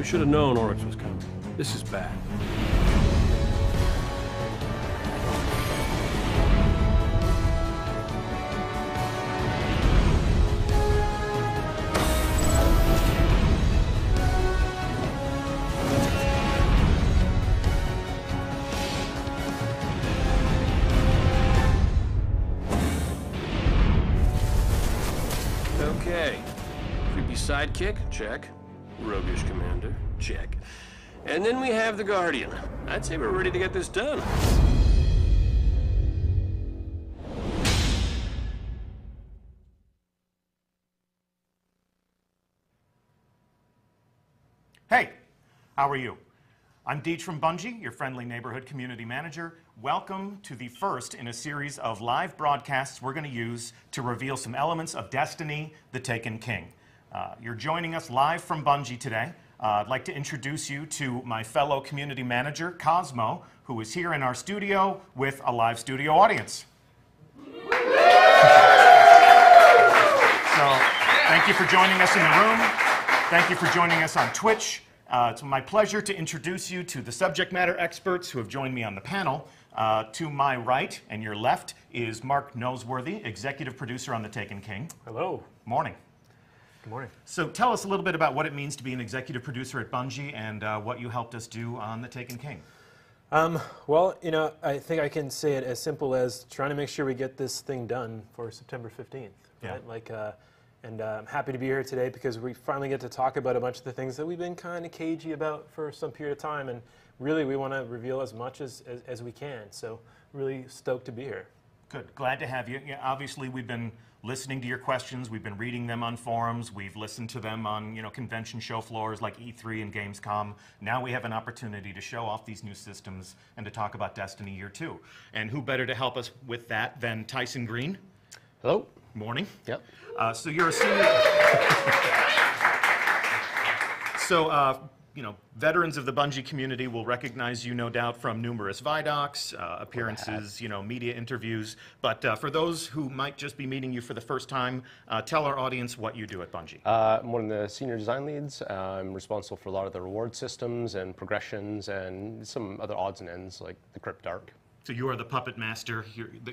We should have known Oryx was coming. This is bad. Okay. Creepy sidekick? Check. Roguish commander? Check. And then we have the Guardian. I'd say we're ready to get this done. Hey, how are you? I'm Deej from Bungie, your friendly neighborhood community manager. Welcome to the first in a series of live broadcasts we're going to use to reveal some elements of Destiny: The Taken King. You're joining us live from Bungie today. I'd like to introduce you to my fellow community manager, Cosmo, who is here in our studio with a live studio audience. So, thank you for joining us in the room. Thank you for joining us on Twitch. It's my pleasure to introduce you to the subject matter experts who have joined me on the panel. To my right and your left is Mark Noseworthy, executive producer on The Taken King. Hello. Morning. Good morning. So tell us a little bit about what it means to be an executive producer at Bungie and what you helped us do on The Taken King. Well, you know, I think I can say it as simple as trying to make sure we get this thing done for September 15th. Yeah. Right? Like, and I'm happy to be here today because we finally get to talk about a bunch of the things that we've been kind of cagey about for some period of time, and really we want to reveal as much as we can. So really stoked to be here. Good. Glad to have you. Yeah, obviously, we've been listening to your questions. We've been reading them on forums. We've listened to them on, convention show floors like E3 and Gamescom. Now we have an opportunity to show off these new systems and to talk about Destiny Year 2. And who better to help us with that than Tyson Green? Hello. Morning. Yep. So you're a senior... veterans of the Bungie community will recognize you, no doubt, from numerous Vidocs, appearances, media interviews. But for those who might just be meeting you for the first time, tell our audience what you do at Bungie. I'm one of the senior design leads. I'm responsible for a lot of the reward systems and progressions and some other odds and ends like the Crypt arc. So you are the puppet master.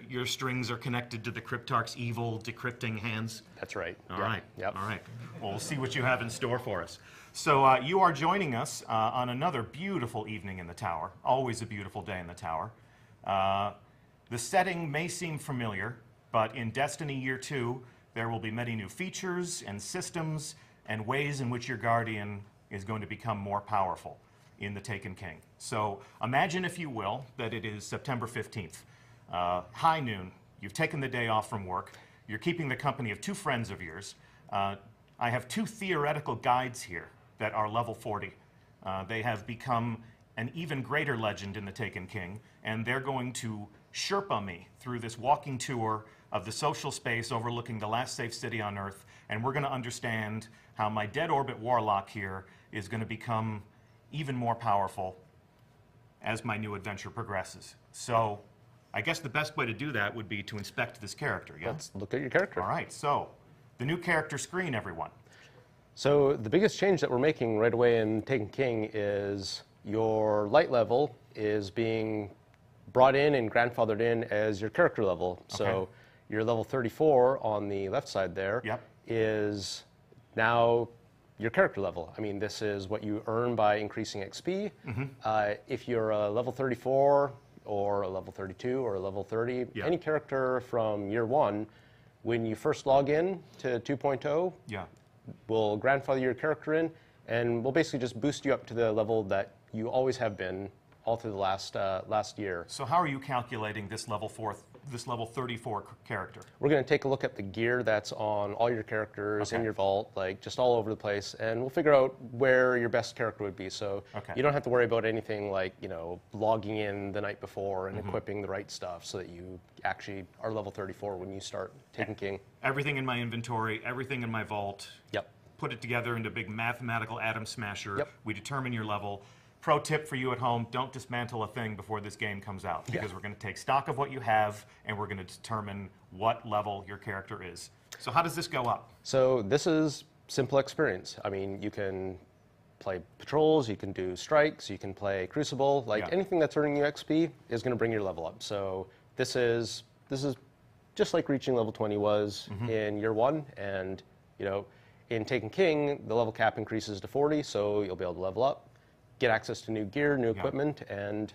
Your strings are connected to the Cryptarch's evil decrypting hands. That's right. All right. Yep. All right. Well, we'll see what you have in store for us. So you are joining us on another beautiful evening in the Tower. Always a beautiful day in the Tower. The setting may seem familiar, but in Destiny Year 2, there will be many new features and systems and ways in which your Guardian is going to become more powerful in The Taken King. So imagine, if you will, that it is September 15th. High noon. You've taken the day off from work. You're keeping the company of two friends of yours. I have two theoretical guides here that are level 40. They have become an even greater legend in The Taken King, and they're going to Sherpa me through this walking tour of the social space overlooking the last safe city on Earth, and we're going to understand how my dead orbit warlock here is going to become even more powerful as my new adventure progresses. So I guess the best way to do that would be to inspect this character, yeah? Let's look at your character. All right, so the new character screen, everyone. So the biggest change that we're making right away in Taken King is your light level is being brought in and grandfathered in as your character level. Okay. So your level 34 on the left side there is now your character level. I mean, this is what you earn by increasing XP. If you're a level 34 or a level 32 or a level 30, any character from year 1, when you first log in to 2.0, we'll grandfather your character in, and we'll basically just boost you up to the level that you always have been all through the last year. So how are you calculating this level 34 character? We're going to take a look at the gear that's on all your characters in your vault, like just all over the place, and we'll figure out where your best character would be. So you don't have to worry about anything like, logging in the night before and equipping the right stuff so that you actually are level 34 when you start Taken King. Everything in my inventory, everything in my vault. Put it together into a big mathematical atom smasher. We determine your level. Pro tip for you at home, don't dismantle a thing before this game comes out, because we're going to take stock of what you have and we're going to determine what level your character is. So how does this go up? So this is simple experience. I mean, you can play patrols, you can do strikes, you can play Crucible. Like anything that's earning you XP is going to bring your level up. So this is just like reaching level 20 was in year 1, and you know, in Taken King, the level cap increases to 40, so you'll be able to level up, get access to new gear, new equipment, and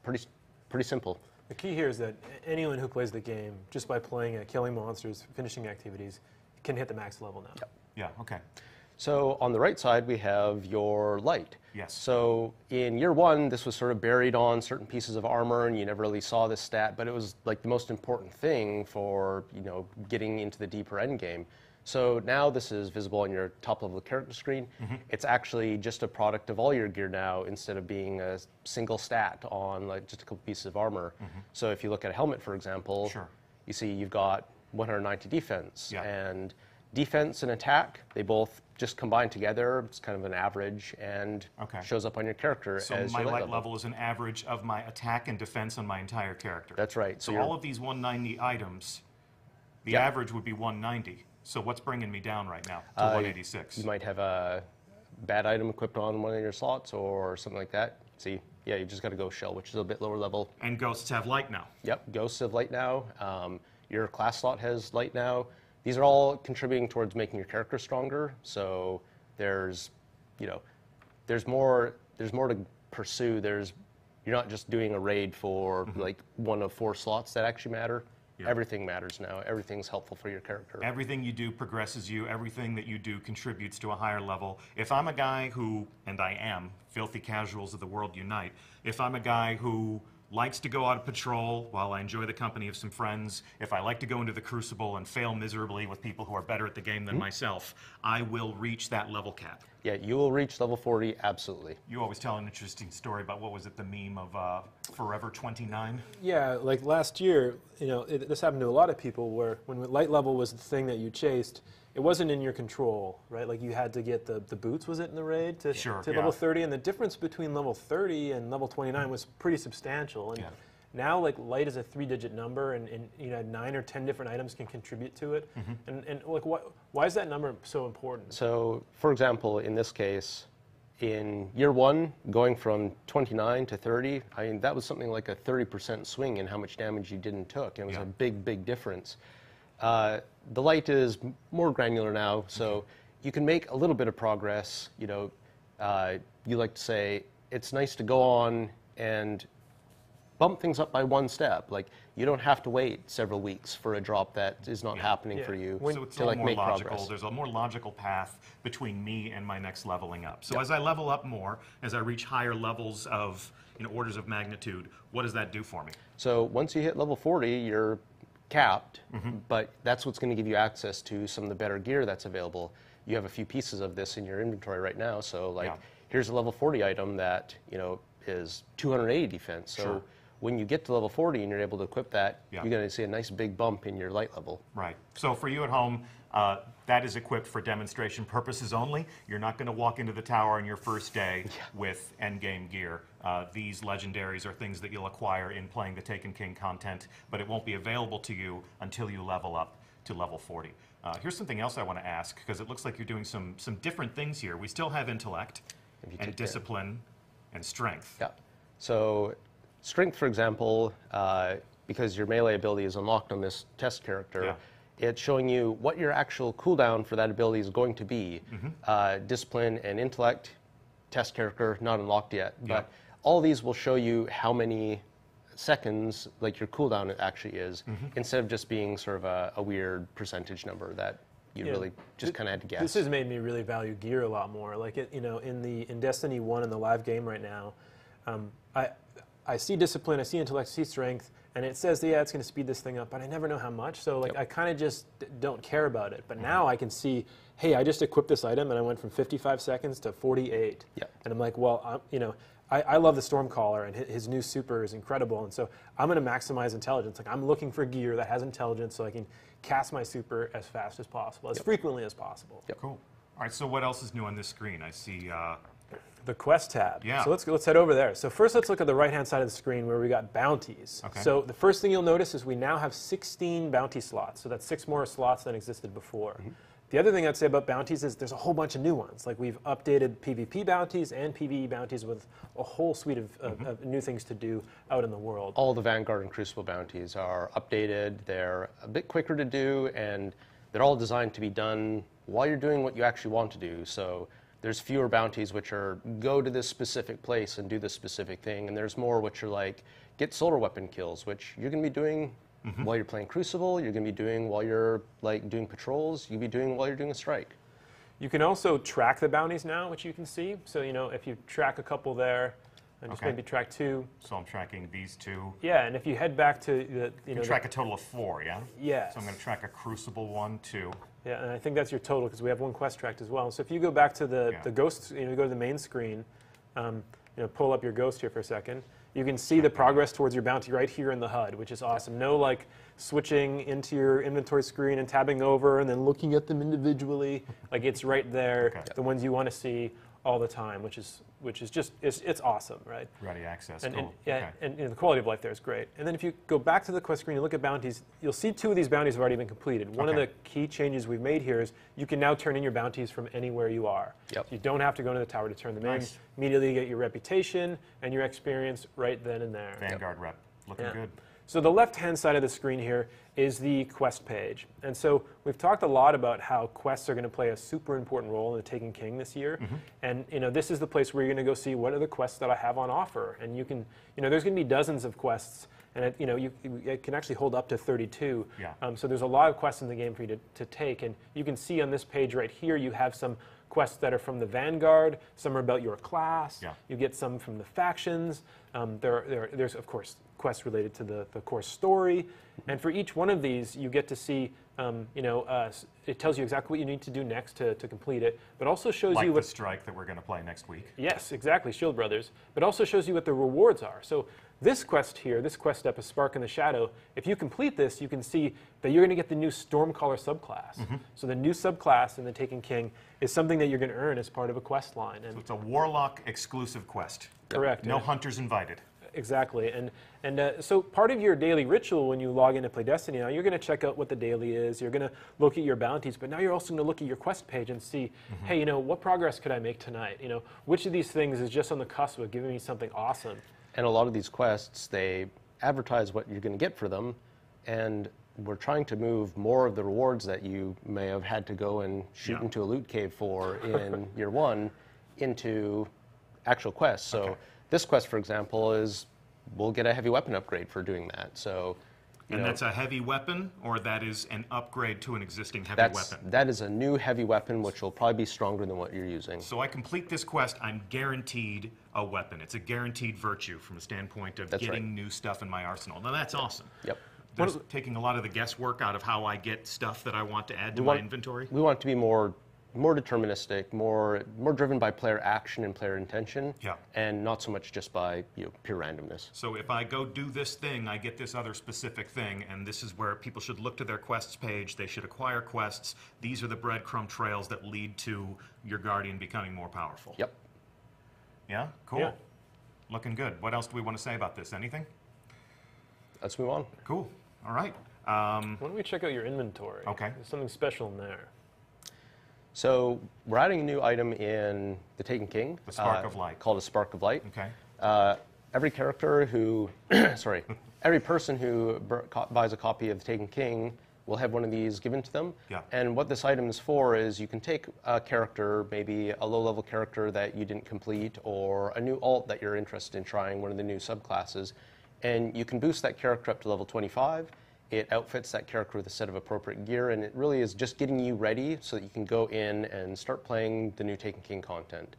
pretty simple. The key here is that anyone who plays the game, just by playing it, killing monsters, finishing activities, can hit the max level now. Yeah, okay. So on the right side, we have your light. Yes. So in year 1, this was sort of buried on certain pieces of armor, and you never really saw this stat, but it was like the most important thing for, you know, getting into the deeper end game. So now this is visible on your top level character screen. It's actually just a product of all your gear now, instead of being a single stat on like just a couple pieces of armor. So if you look at a helmet, for example, you see you've got 190 defense, and defense and attack, they both just combine together. It's kind of an average, and shows up on your character so as my your light level is an average of my attack and defense on my entire character. That's right. So all of these 190 items, the average would be 190. So what's bringing me down right now to 186? You might have a bad item equipped on one of your slots or something like that. See, yeah, you just got to go shell, which is a bit lower level. And ghosts have light now. Yep, ghosts have light now. Your class slot has light now. These are all contributing towards making your character stronger. So there's, you know, there's more to pursue. You're not just doing a raid for like one of 4 slots that actually matter. Everything matters now. Everything's helpful for your character. Everything you do progresses you. Everything that you do contributes to a higher level. If I'm a guy who, and I am, filthy casuals of the world unite, if I'm a guy who likes to go out on patrol while I enjoy the company of some friends, if I like to go into the Crucible and fail miserably with people who are better at the game than myself, I will reach that level cap. Yeah, you will reach level 40, absolutely. You always tell an interesting story about, what was it, the meme of Forever 29? Yeah, like last year, you know, this happened to a lot of people where when light level was the thing that you chased, it wasn't in your control, right? Like you had to get the boots, was it, in the raid to level 30, and the difference between level 30 and level 29 was pretty substantial. And now, like, light is a 3-digit number, and you know, 9 or 10 different items can contribute to it. And like, why is that number so important? So, for example, in this case, in year 1, going from 29 to 30, I mean, that was something like a 30% swing in how much damage you did and took. It was a big, big difference. The light is more granular now, so you can make a little bit of progress. You know, you like to say it's nice to go on and bump things up by 1 step. Like, you don't have to wait several weeks for a drop that is not happening for you so it's to like make logical. progress. There's a more logical path between me and my next leveling up. So as I level up more, as I reach higher levels of, you know, orders of magnitude, what does that do for me? So once you hit level 40, you're capped, but that's what's going to give you access to some of the better gear that's available. You have a few pieces of this in your inventory right now, so like here's a level 40 item that, you know, is 280 defense. So when you get to level 40 and you're able to equip that, you're going to see a nice big bump in your light level. Right. So for you at home, that is equipped for demonstration purposes only. You're not going to walk into the tower on your first day with endgame gear. These legendaries are things that you'll acquire in playing the Taken King content, but it won't be available to you until you level up to level 40. Here's something else I want to ask, because it looks like you're doing some different things here. We still have intellect and discipline and strength. Yeah. So strength, for example, because your melee ability is unlocked on this test character, it's showing you what your actual cooldown for that ability is going to be. Discipline and intellect, test character, not unlocked yet, but all these will show you how many seconds like your cooldown actually is, instead of just being sort of a weird percentage number that you really just kind of had to guess. This has made me really value gear a lot more. Like, it, you know, in Destiny 1 in the live game right now, I see discipline, I see intellect, I see strength, and it says, yeah, it's going to speed this thing up, but I never know how much, so like I kind of just don't care about it. But now I can see, hey, I just equipped this item, and I went from 55 seconds to 48. And I'm like, well, you know, I love the Stormcaller, and his new super is incredible, and so I'm going to maximize intelligence. Like, I'm looking for gear that has intelligence so I can cast my super as fast as possible, as frequently as possible. Cool. All right, so what else is new on this screen? I see... the quest tab. So let's head over there. So first let's look at the right-hand side of the screen where we got bounties. So the first thing you'll notice is we now have 16 bounty slots. So that's 6 more slots than existed before. The other thing I'd say about bounties is there's a whole bunch of new ones. Like we've updated PvP bounties and PvE bounties with a whole suite of new things to do out in the world. All the Vanguard and Crucible bounties are updated. They're a bit quicker to do, and they're all designed to be done while you're doing what you actually want to do. So there's fewer bounties which are go to this specific place and do this specific thing, and there's more which are like get solar weapon kills, which you're going to be doing while you're playing Crucible, you're going to be doing while you're like doing patrols, you'll be doing while you're doing a strike. You can also track the bounties now, which you can see. So, you know, if you track a couple there, and just maybe track 2. So I'm tracking these 2. Yeah, and if you head back to the, you know, track a total of 4, yeah? Yeah. So I'm going to track a Crucible 1, 2. Yeah, and I think that's your total because we have 1 quest tracked as well. So if you go back to the ghost, you know, go to the main screen, you know, pull up your ghost here for a second. You can see the progress towards your bounty right here in the HUD, which is awesome. No like switching into your inventory screen and tabbing over and then looking at them individually. Like it's right there, the ones you want to see all the time, which is just it's awesome, right? Ready access. And, cool. and you know, the quality of life there is great. And then if you go back to the quest screen and look at bounties, you'll see 2 of these bounties have already been completed. One of the key changes we've made here is you can now turn in your bounties from anywhere you are. Yep. You don't have to go into the tower to turn them in. Immediately get your reputation and your experience right then and there. Vanguard rep, looking good. So the left-hand side of the screen here is the quest page. And so we've talked a lot about how quests are going to play a super important role in the Taken King this year. And you know, this is the place where you're going to go see what are the quests that I have on offer. And you can, you know, there's going to be dozens of quests, and it, you know, it can actually hold up to 32. So there's a lot of quests in the game for you to take. And you can see on this page right here, you have some quests that are from the Vanguard, some are about your class, you get some from the factions, there's of course quests related to the core story, and for each one of these you get to see, you know, it tells you exactly what you need to do next to complete it, but also shows like you what the strike that we're going to play next week. Yes, exactly, Shield Brothers, but also shows you what the rewards are. So this quest here, this quest step is Spark in the Shadow. If you complete this, you can see that you're going to get the new Stormcaller subclass. So the new subclass in the Taken King is something that you're going to earn as part of a quest line. And so it's a Warlock exclusive quest. Correct. No hunters invited. Exactly, and so part of your daily ritual when you log in to play Destiny now, you're going to check out what the daily is, you're going to look at your bounties, but now you're also going to look at your quest page and see, hey, you know, what progress could I make tonight? You know, which of these things is just on the cusp of giving me something awesome? And a lot of these quests, they advertise what you're going to get for them, and we're trying to move more of the rewards that you may have had to go and shoot into a loot cave for in year 1 into actual quests. So this quest, for example, is we'll get a heavy weapon upgrade for doing that. So, and that's a heavy weapon, or that is an upgrade to an existing heavy weapon? That is a new heavy weapon, which will probably be stronger than what you're using. So I complete this quest, I'm guaranteed a weapon. It's a guaranteed virtue from a standpoint of getting new stuff in my arsenal. Now that's awesome. Yep. There's taking a lot of the guesswork out of how I get stuff that I want to add to my inventory. We want it to be more deterministic, more driven by player action and player intention, and not so much just by pure randomness. So if I go do this thing, I get this other specific thing, and this is where people should look to their quests page. They should acquire quests. These are the breadcrumb trails that lead to your Guardian becoming more powerful. Yep. Yeah? Cool. Yeah. Looking good. What else do we want to say about this? Anything? Let's move on. Cool. All right. Why don't we check out your inventory? Okay. There's something special in there. So we're adding a new item in the Taken King. The Spark of Light. Called a Spark of Light. Okay. Every character who, every person who buys a copy of the Taken King will have one of these given to them. Yeah. And what this item is for is you can take a character, maybe a low-level character that you didn't complete, or a new alt that you're interested in trying, one of the new subclasses, and you can boost that character up to level 25. It outfits that character with a set of appropriate gear, and it really is just getting you ready so that you can go in and start playing the new Taken King content.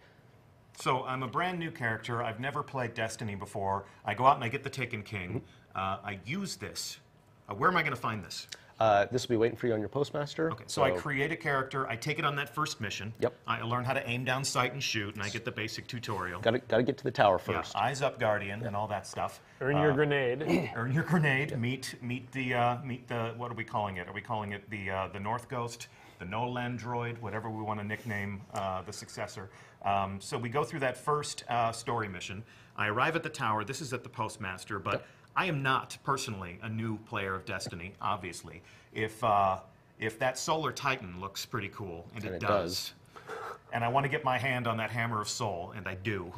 So I'm a brand new character. I've never played Destiny before. I go out and I get the Taken King. I use this. Where am I going to find this? This will be waiting for you on your Postmaster. Okay, so I create a character. I take it on that first mission. Yep. I learn how to aim down sight and shoot, and I get the basic tutorial. Got to get to the tower first. Yeah, eyes up, Guardian, and all that stuff. Earn your grenade. Earn your grenade. Meet the what are we calling it? Are we calling it the North Ghost, the Nolan droid, whatever we want to nickname the successor? So we go through that first story mission. I arrive at the tower. This is at the Postmaster, but I am not personally a new player of Destiny. Obviously, if if that Solar Titan looks pretty cool, and it does, and I want to get my hand on that Hammer of Soul, and I do.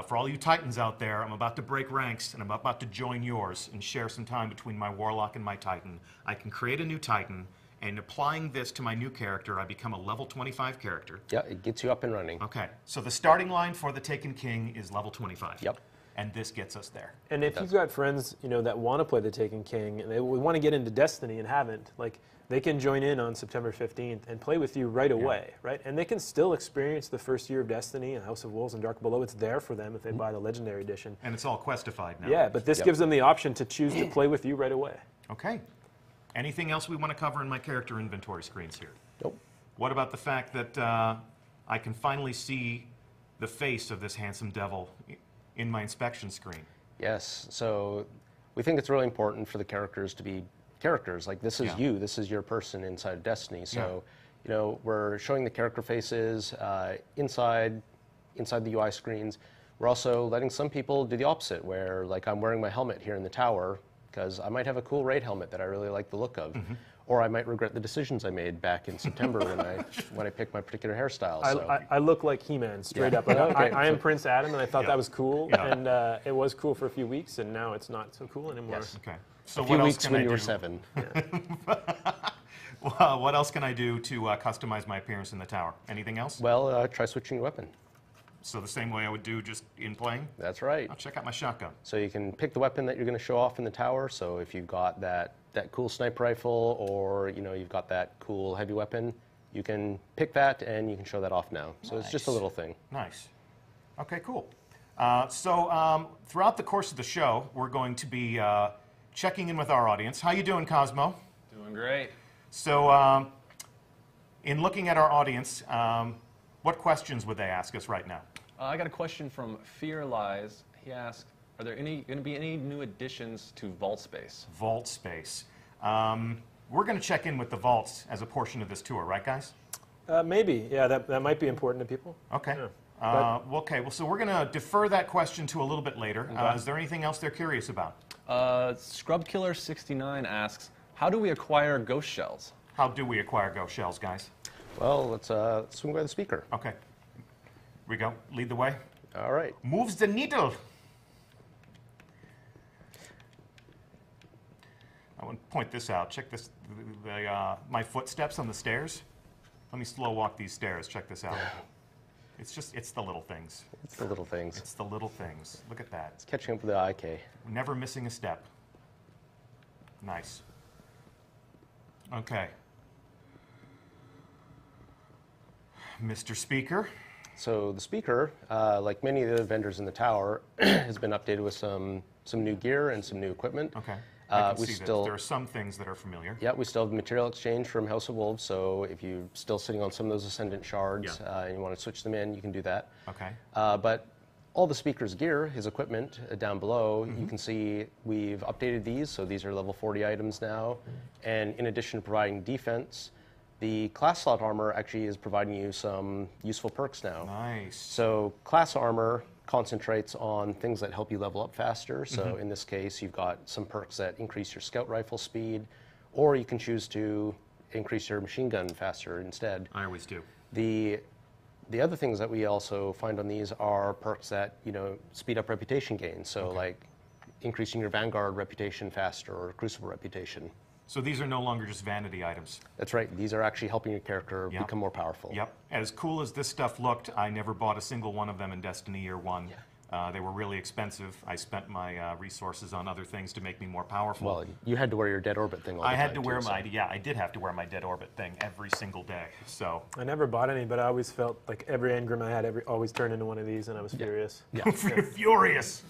For all you Titans out there, I'm about to break ranks, and I'm about to join yours and share some time between my Warlock and my Titan. I can create a new Titan, and applying this to my new character, I become a level 25 character. Yeah, it gets you up and running. Okay, so the starting line for the Taken King is level 25. Yep. And this gets us there. And if you've got friends, that want to play the Taken King and they want to get into Destiny and haven't, like, they can join in on September 15th and play with you right away, right? And they can still experience the first year of Destiny and House of Wolves and Dark Below. It's there for them if they buy the Legendary Edition. And it's all questified now. Yeah, but this gives them the option to choose to play with you right away. Okay. Anything else we want to cover in my character inventory screens here? Nope. What about the fact that I can finally see the face of this handsome devil in my inspection screen? Yes, so we think it's really important for the characters to be characters. Like, this is you, this is your person inside of Destiny. So, we're showing the character faces inside the UI screens. We're also letting some people do the opposite, where, like, I'm wearing my helmet here in the tower because I might have a cool raid helmet that I really like the look of. Or I might regret the decisions I made back in September when I picked my particular hairstyle. I look like He-Man, straight up. I am Prince Adam, and I thought that was cool. And it was cool for a few weeks, and now it's not so cool anymore. Yes. Okay. So a few what weeks else can when I you were do? 7. Well, what else can I do to customize my appearance in the tower? Anything else? Well, try switching your weapon. So the same way I would do just in playing? That's right. I'll check out my shotgun. So you can pick the weapon that you're going to show off in the tower. So if you've got that cool sniper rifle, or you've got that cool heavy weapon, you can pick that and you can show that off now. So it's just a little thing. Nice. Okay, cool. So throughout the course of the show, we're going to be checking in with our audience. How you doing, Cosmo? Doing great. So in looking at our audience, what questions would they ask us right now? I got a question from Fear Lies. He asked, are there going to be any new additions to Vault Space? Vault Space. We're going to check in with the vaults as a portion of this tour, right, guys? Maybe. Yeah, that might be important to people. Okay. Yeah. Okay, well, so we're going to defer that question to a little bit later. Is there anything else they're curious about? Scrubkiller69 asks, how do we acquire ghost shells? How do we acquire ghost shells, guys? Well, let's swing by the speaker. Okay. Here we go. Lead the way. All right. Moves the needle. I want to point this out. Check this. My footsteps on the stairs. Let me slow walk these stairs. Check this out. It's the little things. It's the little things. It's the little things. Look at that. It's catching up with the IK. Never missing a step. Nice. Okay. Mr. Speaker. So the speaker, like many of the other vendors in the tower, has been updated with some new gear and some new equipment. Okay. I can see that there are some things that are familiar. Yeah, we still have material exchange from House of Wolves, so if you're still sitting on some of those Ascendant shards and you want to switch them in, you can do that. Okay. But all the speaker's gear, his equipment, down below, you can see we've updated these, so these are level 40 items now. And in addition to providing defense, the class slot armor actually is providing you some useful perks now. Nice. So class armor concentrates on things that help you level up faster. So in this case, you've got some perks that increase your scout rifle speed, or you can choose to increase your machine gun faster instead. I always do. The other things that we also find on these are perks that speed up reputation gains. So like increasing your Vanguard reputation faster or Crucible reputation. So these are no longer just vanity items. That's right. These are actually helping your character become more powerful. Yep. As cool as this stuff looked, I never bought a single one of them in Destiny Year 1. They were really expensive. I spent my resources on other things to make me more powerful. Well, you had to wear your Dead Orbit thing all the time. I had to wear I did have to wear my Dead Orbit thing every single day. So I never bought any, but I always felt like every engram I had always turned into one of these, and I was furious. Yeah. Furious.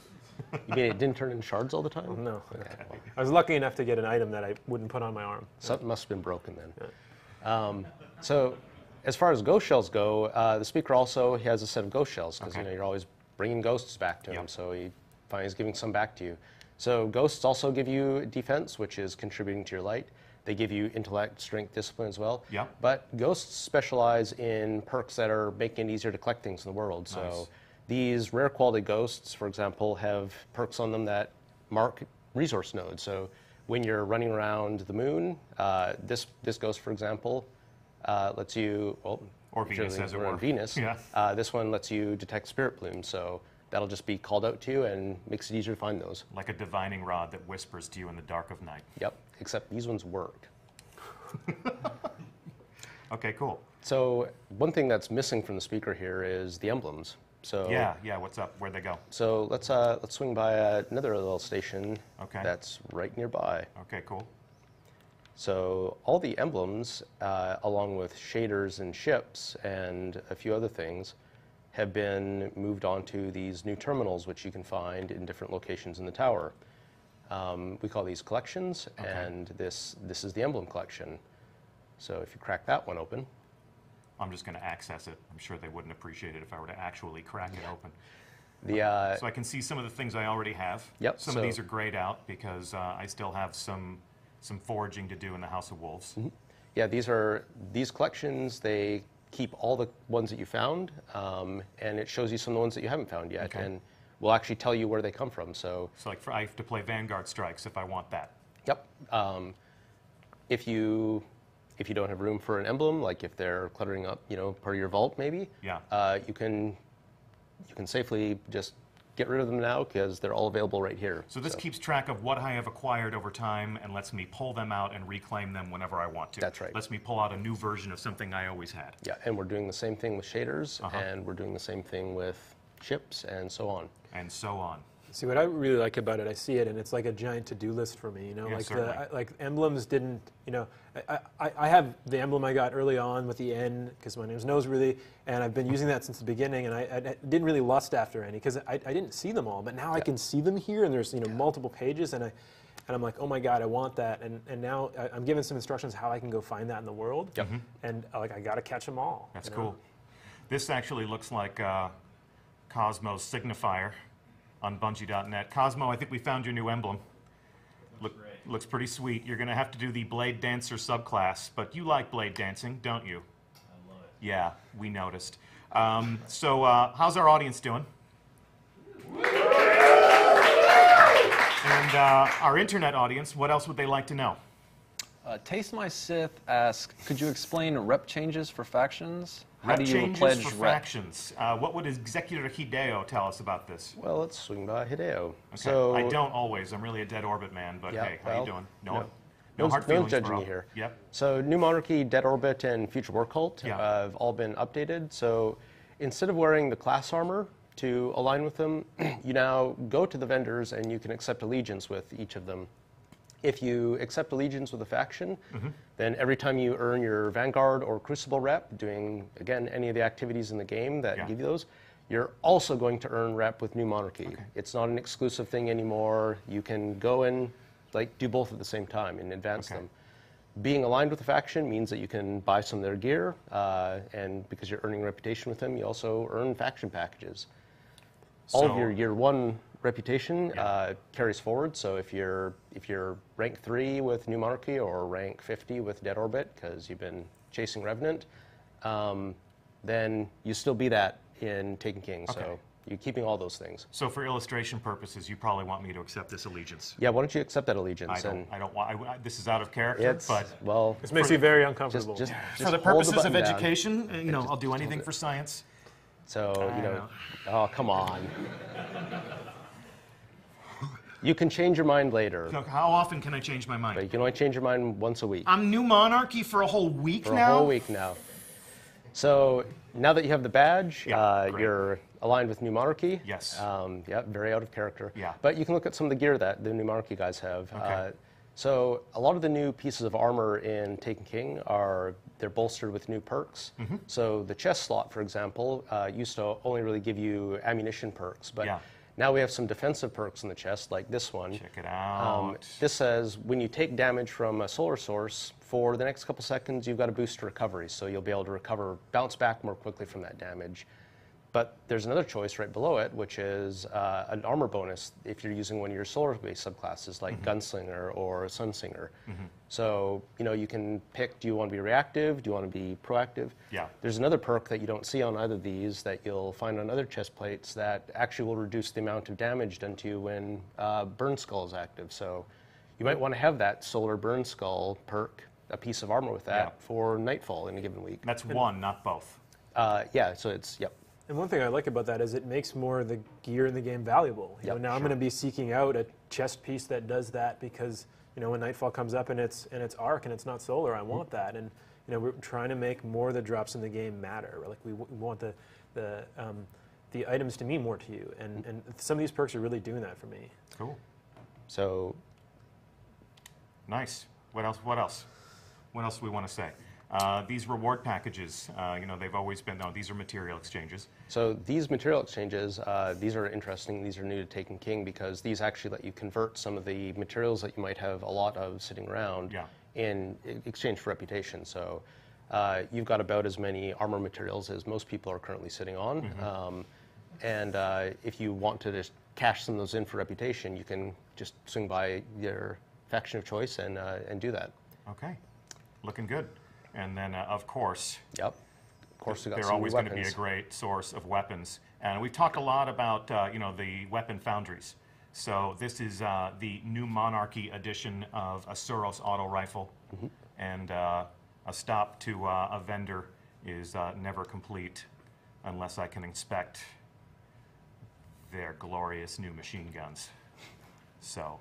You mean it didn't turn into shards all the time? No. Okay. Well, I was lucky enough to get an item that I wouldn't put on my arm. something must have been broken then. So as far as ghost shells go, the speaker also has a set of ghost shells because you're always bringing ghosts back to him, so he finally is giving some back to you. So ghosts also give you defense, which is contributing to your light. They give you intellect, strength, discipline as well. Yep. But ghosts specialize in perks that are making it easier to collect things in the world. So these rare quality ghosts, for example, have perks on them that mark resource nodes. So when you're running around the moon, this ghost, for example, lets you, well, or Venus, as it were. On Venus. Yeah. This one lets you detect spirit plumes, so that'll just be called out to you and makes it easier to find those. Like a divining rod that whispers to you in the dark of night. Yep, except these ones work. Okay, cool. So one thing that's missing from the speaker here is the emblems. So yeah, what's up? Where'd they go? So let's swing by another little station that's right nearby. Okay, cool. So all the emblems, along with shaders and ships and a few other things, have been moved onto these new terminals, which you can find in different locations in the tower. We call these collections, and this is the emblem collection. So if you crack that one open. I'm just going to access it. I'm sure they wouldn't appreciate it if I were to actually crack it open. So I can see some of the things I already have. Yep. Some of these are grayed out because I still have some foraging to do in the House of Wolves. Mm-hmm. Yeah, these collections, they keep all the ones that you found, and it shows you some of the ones that you haven't found yet, and will actually tell you where they come from. So like I have to play Vanguard Strikes if I want that. Yep. If you don't have room for an emblem, like if they're cluttering up, part of your vault, maybe. Yeah. You can safely just get rid of them now because they're all available right here. So this keeps track of what I have acquired over time and lets me pull them out and reclaim them whenever I want to. That's right. Lets me pull out a new version of something I always had. Yeah, and we're doing the same thing with shaders, and we're doing the same thing with ships, and so on. And so on. See, what I really like about it, I see it, and it's like a giant to-do list for me. Yeah, like emblems didn't. I have the emblem I got early on with the N because my name's Noseworthy, and I've been using that since the beginning. And I didn't really lust after any because I didn't see them all, but now I can see them here, and there's multiple pages, and I'm like, oh my god, I want that, and now I'm given some instructions how I can go find that in the world. Yep. And I got to catch them all. That's cool. This actually looks like Cosmo's signifier on Bungie.net. Cosmo, I think we found your new emblem. Looks pretty sweet. You're going to have to do the Blade Dancer subclass, but you like blade dancing, don't you? I love it. Yeah, we noticed. So how's our audience doing? And our internet audience, what else would they like to know? Taste My Sith asks, could you explain rep changes for factions? How Rep do you changes pledge for rep? factions. What would Executor Hideo tell us about this? Well, let's swing by Hideo. Okay. So I don't always. I'm really a dead orbit man, but hey, how you doing? No hard no feelings, judging bro. you here. Yep. So New Monarchy, Dead Orbit, and Future War Cult have all been updated. So instead of wearing the class armor to align with them, you now go to the vendors and you can accept allegiance with each of them. If you accept allegiance with a faction, then every time you earn your Vanguard or Crucible rep, doing, again, any of the activities in the game that give you those, you're also going to earn rep with New Monarchy. Okay. It's not an exclusive thing anymore. You can go and do both at the same time and advance them. Being aligned with a faction means that you can buy some of their gear, and because you're earning reputation with them, you also earn faction packages. All of your year one reputation carries forward. So if you're rank 3 with New Monarchy or rank 50 with Dead Orbit because you've been chasing Revenant, then you still be that in Taken King. So you're keeping all those things. So for illustration purposes, you probably want me to accept this allegiance. Yeah, why don't you accept that allegiance? I don't want. This is out of character, but well, this makes you very uncomfortable. Just for the purposes of education, I'll do anything for science. So oh come on. You can change your mind later. So how often can I change my mind? But you can only change your mind once a week. I'm New Monarchy for a whole week now? For a whole week now. So now that you have the badge, you're aligned with New Monarchy. Yes. Very out of character. Yeah. But you can look at some of the gear that the New Monarchy guys have. Okay. So a lot of the new pieces of armor in Taken King they're bolstered with new perks. So the chest slot, for example, used to only really give you ammunition perks, but now we have some defensive perks in the chest, like this one. Check it out. This says when you take damage from a solar source, for the next couple seconds, you've got a boost to recovery, so you'll be able to bounce back more quickly from that damage. But there's another choice right below it, which is an armor bonus if you're using one of your solar-based subclasses, like Gunslinger or Sunsinger. So, you can pick, do you want to be reactive? Do you want to be proactive? Yeah. There's another perk that you don't see on either of these that you'll find on other chest plates that actually will reduce the amount of damage done to you when Burn Skull is active. So you might want to have that Solar Burn Skull perk, a piece of armor with that for Nightfall in a given week. That's one, not both. Yeah, so it's, yep. And one thing I like about that is it makes more of the gear in the game valuable. You know, now I'm going to be seeking out a chest piece that does that because, you know, when Nightfall comes up and it's arc and it's not solar, I want that. And, you know, we're trying to make more of the drops in the game matter. Like we want the items to mean more to you. And some of these perks are really doing that for me. Cool. So. Nice. What else? What else? What else do we want to say? These reward packages, you know, they've always been, no, these are material exchanges. So these material exchanges, these are interesting. These are new to Taken King because these actually let you convert some of the materials that you might have a lot of sitting around in exchange for reputation. So you've got about as many armor materials as most people are currently sitting on. And if you want to just cash some of those in for reputation, you can just swing by your faction of choice and do that. Okay, looking good. And then, of course, we got they're always going to be a great source of weapons. And we've talked a lot about, you know, the weapon foundries. So this is the new Monarchy edition of a Suros auto rifle. And a stop to a vendor is never complete unless I can inspect their glorious new machine guns. So,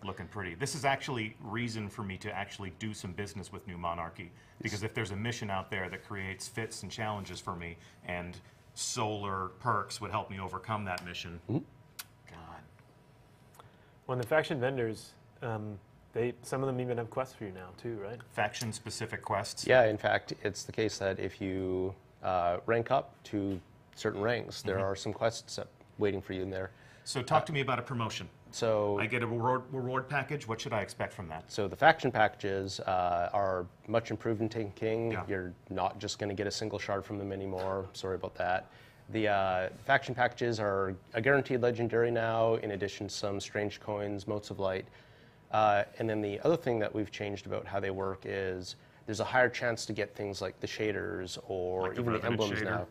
looking pretty. This is actually reason for me to actually do some business with New Monarchy, because if there's a mission out there that creates fits and challenges for me, and solar perks would help me overcome that mission, God. Well, the faction vendors, some of them even have quests for you now too, right? Faction-specific quests? Yeah, in fact, it's the case that if you rank up to certain ranks, there are some quests waiting for you in there. So talk to me about a promotion. So I get a reward package. What should I expect from that? So the faction packages are much improved in Taken King. Yeah. You're not just going to get a single shard from them anymore. Sorry about that. The faction packages are a guaranteed legendary now, in addition to some strange coins, motes of light. And then the other thing that we've changed about how they work is there's a higher chance to get things like the shaders or even the emblems now.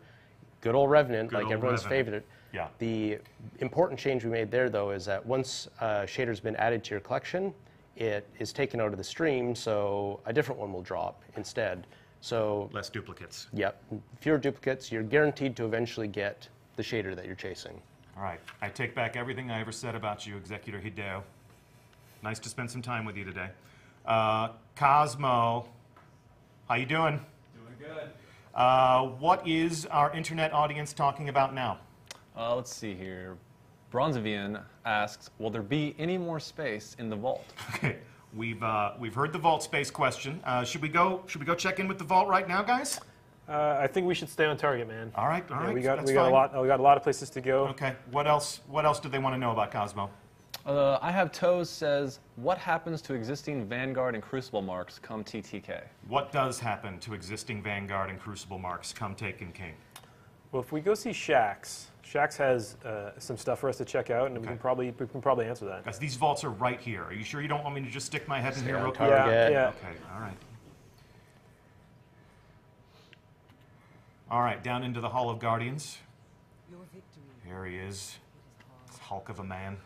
Good old Revenant, like everyone's favorite. Yeah. The important change we made there, though, is that once shader's been added to your collection, it is taken out of the stream, so a different one will drop instead. So less duplicates. Yep. Fewer duplicates. You're guaranteed to eventually get the shader that you're chasing. All right. I take back everything I ever said about you, Executor Hideo. Nice to spend some time with you today. Cosmo, how you doing? Doing good. What is our internet audience talking about now? Let's see here. Bronzevian asks, will there be any more space in the vault? Okay, we've heard the vault space question. Should we go check in with the vault right now, guys? I think we should stay on target, man. All right, all right. We got a lot of places to go. Okay. What else do they want to know about Cosmo? I have Toes says, what happens to existing Vanguard and Crucible marks come TTK? What does happen to existing Vanguard and Crucible marks come Taken King? Well, if we go see Shax has some stuff for us to check out, and we can probably answer that. Guys, these vaults are right here. Are you sure you don't want me to just stick my head in here real quick? Yeah. Okay, all right. All right, down into the Hall of Guardians. Your victory. Here he is. This hulk of a man.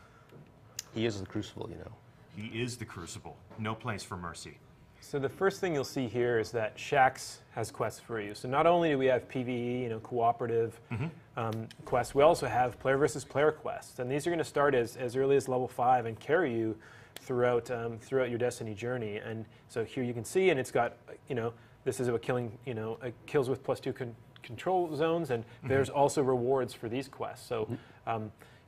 He is the Crucible, you know. He is the Crucible. No place for mercy. So the first thing you'll see here is that Shax has quests for you. So not only do we have PvE, cooperative quests, we also have player versus player quests, and these are going to start as early as level 5 and carry you throughout your Destiny journey. And so here you can see, and it's got this is about killing kills with +2 control zones, and there's also rewards for these quests. So.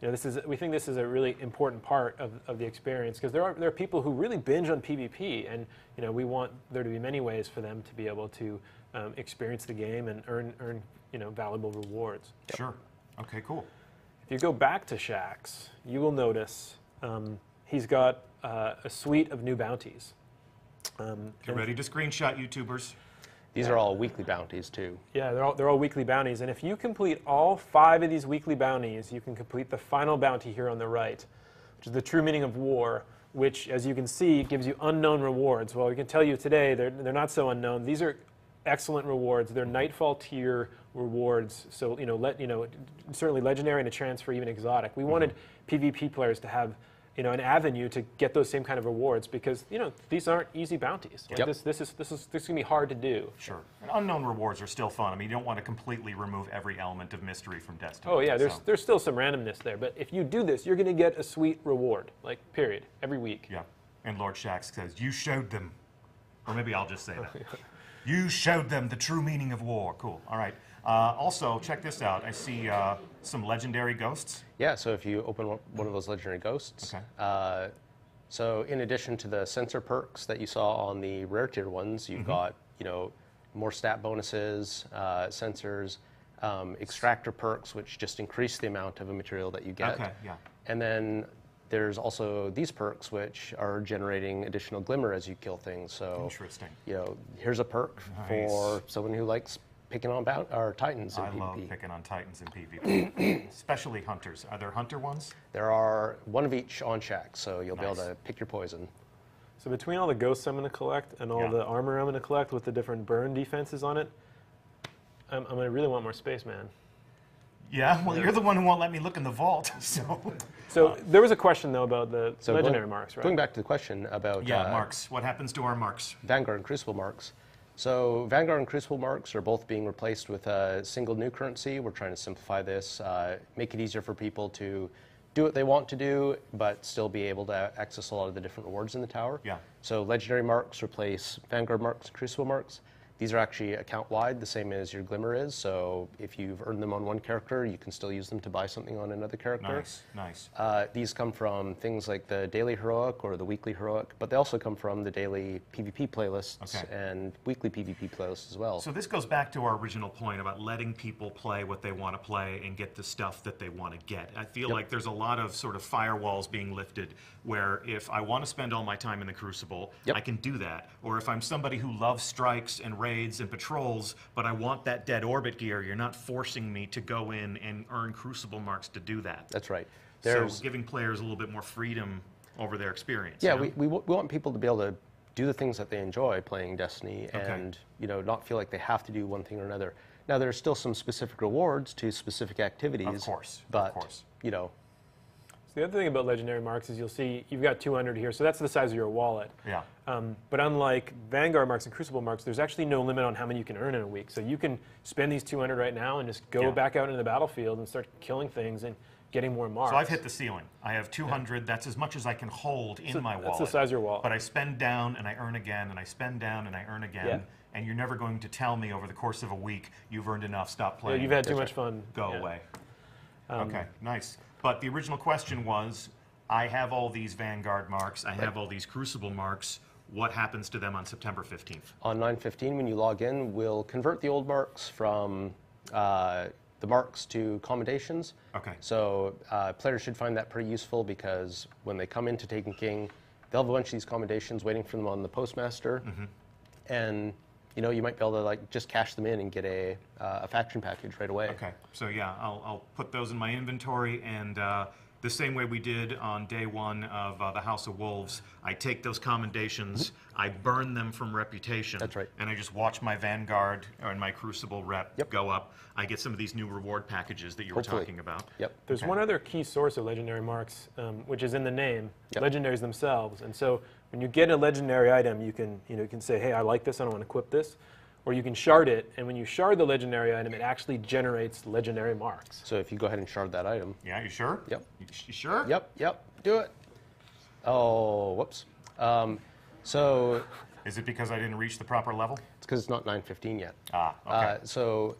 We think this is a really important part of the experience, because there are people who really binge on PvP, and we want there to be many ways for them to be able to experience the game and earn valuable rewards. Sure. Okay. Cool. If you go back to Shax, you will notice he's got a suite of new bounties. Get ready to screenshot, YouTubers. These are all weekly bounties, too. Yeah, they're all weekly bounties. And if you complete all 5 of these weekly bounties, you can complete the final bounty here on the right, which is the true meaning of war, which, as you can see, gives you unknown rewards. Well, we can tell you today they're not so unknown. These are excellent rewards. They're Nightfall tier rewards. So, certainly legendary and a chance for even exotic. We wanted PvP players to have an avenue to get those same kind of rewards, because these aren't easy bounties. Like this is gonna be hard to do. Sure. And unknown rewards are still fun. I mean, you don't want to completely remove every element of mystery from Destiny. Oh yeah, there's still some randomness there, but if you do this, you're gonna get a sweet reward, like period, every week. Yeah. And Lord Shaxx says, "You showed them," or maybe I'll just say that. You showed them the true meaning of war. Cool. All right. Also, check this out. I see some legendary ghosts. Yeah, so if you open one of those legendary ghosts, Okay. so in addition to the sensor perks that you saw on the rare tier ones, you've got, more stat bonuses, sensors, extractor perks, which just increase the amount of a material that you get. Okay, yeah. And then there's also these perks, which are generating additional glimmer as you kill things. So, Interesting. Here's a perk for someone who likes picking on Titans in PvP. I love picking on Titans in PvP, especially hunters. Are there hunter ones? There are one of each on Shaxx, so you'll be Nice. able to pick your poison. So between all the ghosts I'm going to collect and all the armor I'm going to collect with the different burn defenses on it, I'm going to really want more space, man. Yeah, well, you're the one who won't let me look in the vault, So there was a question, though, about the legendary marks, right? Going back to the question about marks. What happens to our marks? Vanguard and Crucible marks. So Vanguard and Crucible marks are both being replaced with a single new currency. We're trying to simplify this, make it easier for people to do what they want to do, but still be able to access a lot of the different rewards in the tower. Yeah. So legendary marks replace Vanguard marks, Crucible marks. These are actually account-wide, the same as your Glimmer is. So if you've earned them on one character, you can still use them to buy something on another character. Nice. These come from things like the daily heroic or the weekly heroic, but they also come from the daily PvP playlists and weekly PvP playlists as well. So this goes back to our original point about letting people play what they want to play and get the stuff that they want to get. I feel like there's a lot of sort of firewalls being lifted where if I want to spend all my time in the Crucible, I can do that. Or if I'm somebody who loves strikes and raids and patrols, but I want that dead orbit gear, you're not forcing me to go in and earn Crucible marks to do that. That's right. So giving players a little bit more freedom over their experience. Yeah, we want people to be able to do the things that they enjoy playing Destiny and not feel like they have to do one thing or another. Now, there's still some specific rewards to specific activities. Of course. So the other thing about legendary marks is you'll see you've got 200 here, so that's the size of your wallet. Yeah. But unlike Vanguard marks and Crucible marks, there's actually no limit on how many you can earn in a week. So you can spend these 200 right now and just go back out into the battlefield and start killing things and getting more marks. So I've hit the ceiling. I have 200. That's as much as I can hold in my wallet. That's the size of your wallet. But I spend down and I earn again, and I spend down and I earn again. Yeah. And you're never going to tell me over the course of a week you've earned enough. Stop playing. Yeah, you've had too much fun. Go away. Okay, nice. But the original question was, I have all these Vanguard marks. I have all these Crucible marks. What happens to them on September 15th? On 9/15, when you log in, we'll convert the old marks from the marks to commendations. Okay. So players should find that pretty useful because when they come into Taken King, they'll have a bunch of these commendations waiting for them on the Postmaster. And you might be able to just cash them in and get a faction package right away. Okay. So yeah, I'll put those in my inventory, and the same way we did on day one of the House of Wolves, I take those commendations, I burn them from reputation. That's right. And I just watch my Vanguard and my Crucible rep go up. I get some of these new reward packages that you were talking about. Yep. There's one other key source of legendary marks, which is in the name, legendaries themselves. And so when you get a legendary item, you can say, hey, I like this, I don't want to equip this. Or you can shard it, and when you shard the legendary item, it actually generates legendary marks. So if you go ahead and shard that item. Yeah, you sure? Yep. You sure? Yep, do it. Oh, whoops. So... Is it because I didn't reach the proper level? It's because it's not 9/15 yet. Okay. So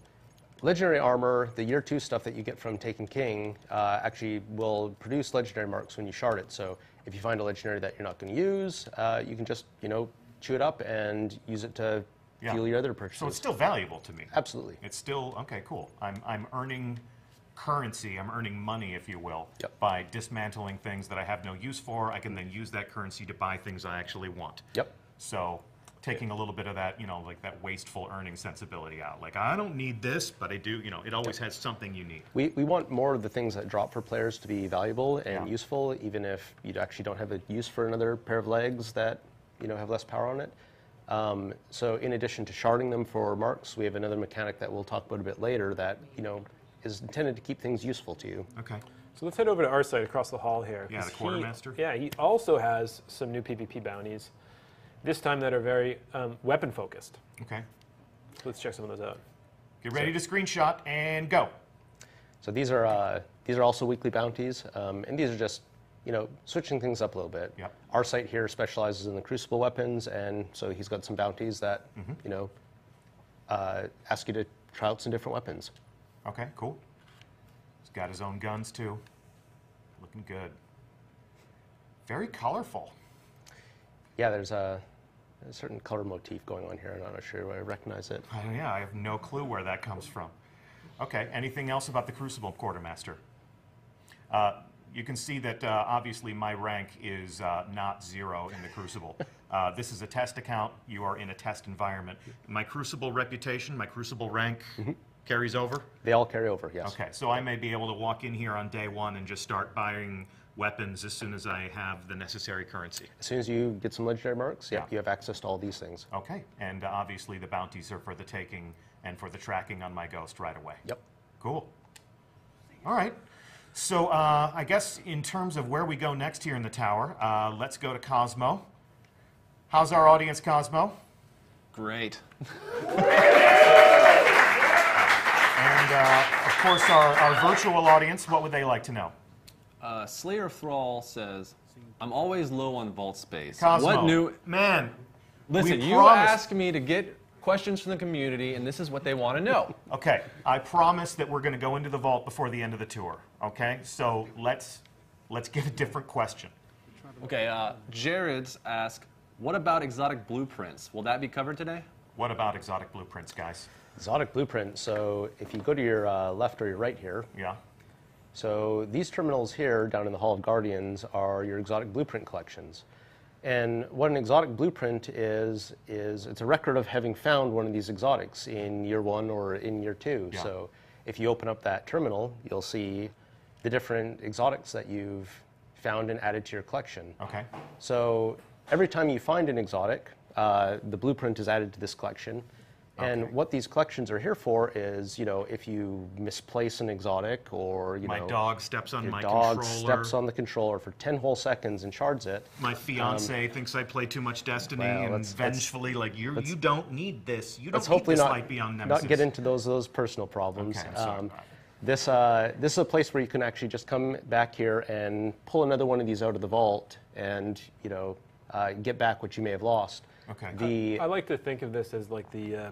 legendary armor, the year 2 stuff that you get from Taken King, actually will produce legendary marks when you shard it. So if you find a legendary that you're not going to use, you can just, chew it up and use it to fuel your other purchases. So it's still valuable to me. Absolutely. It's still, okay, cool. I'm earning currency, I'm earning money, if you will, Yep. by dismantling things that I have no use for. I can then use that currency to buy things I actually want. Yep. So taking a little bit of that, that wasteful earning sensibility out. Like, I don't need this, but I do, it always has something you need. We want more of the things that drop for players to be valuable and useful, even if you actually don't have a use for another pair of legs that, have less power on it. So in addition to sharding them for marks, we have another mechanic that we'll talk about a bit later that, is intended to keep things useful to you. Okay. So let's head over to our side across the hall here. Yeah, the quartermaster. Yeah, he also has some new PvP bounties, this time that are very weapon focused. Okay. So let's check some of those out. Get ready to screenshot and go. So these are also weekly bounties, and these are just, switching things up a little bit. Yep. Our site here specializes in the Crucible weapons, and so he's got some bounties that, ask you to try out some different weapons. Okay, cool. He's got his own guns too. Looking good. Very colorful. Yeah, there's a certain color motif going on here, and I'm not sure I recognize it. Yeah, I have no clue where that comes from. Okay, anything else about the Crucible Quartermaster? You can see that obviously my rank is not 0 in the Crucible. This is a test account. You are in a test environment. My Crucible reputation, my Crucible rank carries over? They all carry over, yes. Okay, so I may be able to walk in here on day 1 and just start buying weapons as soon as I have the necessary currency. As soon as you get some legendary marks, yeah, you have access to all these things. Okay, and obviously the bounties are for the taking and for the tracking on my ghost right away. Yep. Cool. All right. So I guess in terms of where we go next here in the tower, let's go to Cosmo. How's our audience, Cosmo? Great. And of course, our virtual audience, what would they like to know? Slayer Thrall says, I'm always low on vault space. Cosmo, what new... Man, Listen, you ask me to get questions from the community, and this is what they want to know. Okay, I promise that we're going to go into the vault before the end of the tour. Okay, so let's get a different question. Okay, Jared's asked, what about exotic blueprints? Will that be covered today? What about exotic blueprints, guys? Exotic blueprint, so if you go to your left or your right here, yeah. So these terminals here down in the Hall of Guardians are your exotic blueprint collections. And what an exotic blueprint is it's a record of having found one of these exotics in year 1 or in year 2. Yeah. So if you open up that terminal, you'll see the different exotics that you've found and added to your collection. Okay. So every time you find an exotic, the blueprint is added to this collection. And what these collections are here for is, if you misplace an exotic or, my dog steps on my dog controller. steps on the controller for 10 whole seconds and shards it. My fiance thinks I play too much Destiny well, and vengefully, you don't need this. You don't need this Light Beyond Nemesis. Not get into those personal problems. Okay, I'm sorry. This is a place where you can actually just come back here and pull another one of these out of the vault and, get back what you may have lost. Okay. I like to think of this as like the